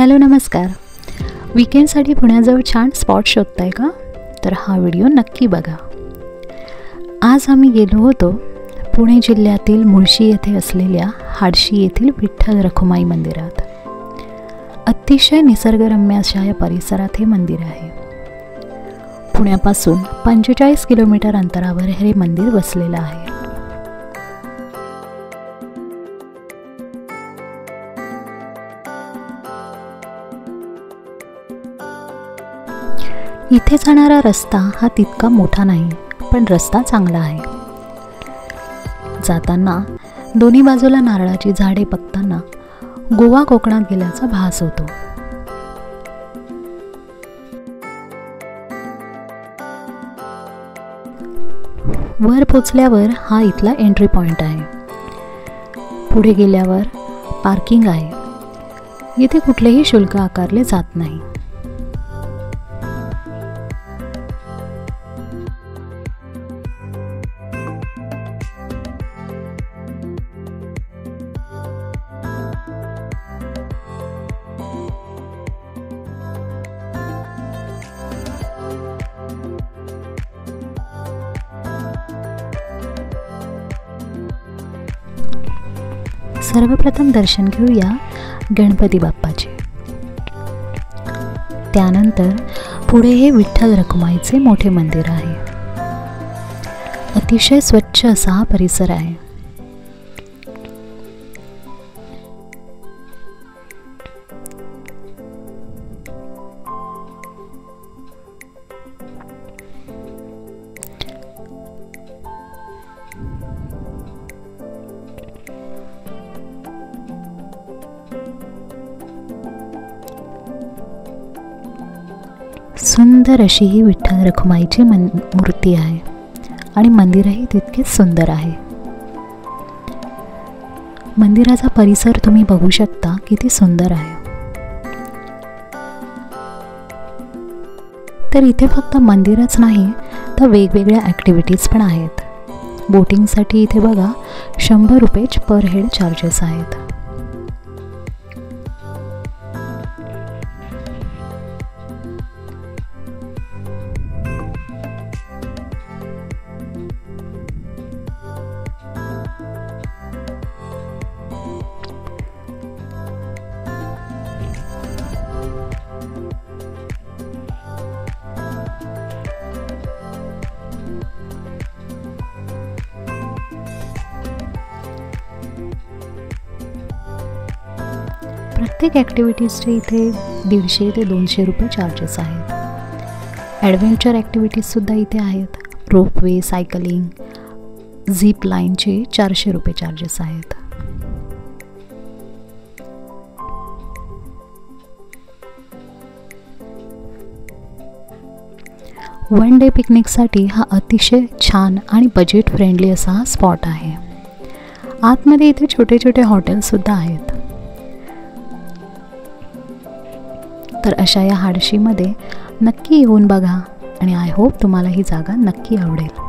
Hello नमस्कार. वीकेंडसाठी पुण्याजवळ छान स्पॉट शोधताय का? तर हा व्हिडिओ नक्की बघा. आज आम्ही गेलो होतो पुणे जिल्ह्यातील मुळशी येथे असलेल्या हाडशी येथील विठ्ठल रखुमाई मंदिरात. अतिशय निसर्गरम्य अशा या परिसरात हे मंदिर आहे. पुण्यापासून 45 किलोमीटर अंतरावर हे मंदिर वसलेलं आहे. इथे जाणारा रस्ता हा तितका मोठा नाही, पण रस्ता चांगला आहे. जाताना दोन्ही बाजूला नारळाची झाडे बघताना गोवा कोकणात गेल्याचा भास होतो. वर पोचल्यावर हा इथला एंट्री पॉइंट आहे. पुढे गेल्यावर पार्किंग आहे. येथे कुठलेही शुल्क आकारले जात नाही. सर्वप्रथम दर्शन घेऊया गणपती बाप्पाचे. त्यानंतर पुढे हे विठ्ठल रखुमाईचे मोठे मंदिर आहे. अतिशय स्वच्छ असा हा परिसर आहे. सुंदर अशी ही विठ्ठल रखुमाईची मूर्ती आहे आणि मंदिरही तितकेच सुंदर आहे. मंदिराचा परिसर तुम्ही बघू शकता किती सुंदर आहे. तर इथे फक्त मंदिरच नाही तर वेगवेगळ्या ॲक्टिव्हिटीज पण आहेत. बोटिंगसाठी इथे बघा 100 रुपये पर हेड चार्जेस आहेत. प्रत्येक ॲक्टिव्हिटीजचे इथे 150 ते 200 रुपये चार्जेस आहेत. ॲडव्हेंचर ॲक्टिव्हिटीजसुद्धा इथे आहेत. रोपवे, सायकलिंग, झिप लाईनचे 400 रुपये चार्जेस आहेत. वन डे पिकनिकसाठी हा अतिशय छान आणि बजेट फ्रेंडली असा हा स्पॉट आहे. आतमध्ये इथे छोटे छोटे हॉटेल्ससुद्धा आहेत. तर अशा या हाडशीमध्ये नक्की येऊन बघा आणि आय होप तुम्हाला ही जागा नक्की आवडेल.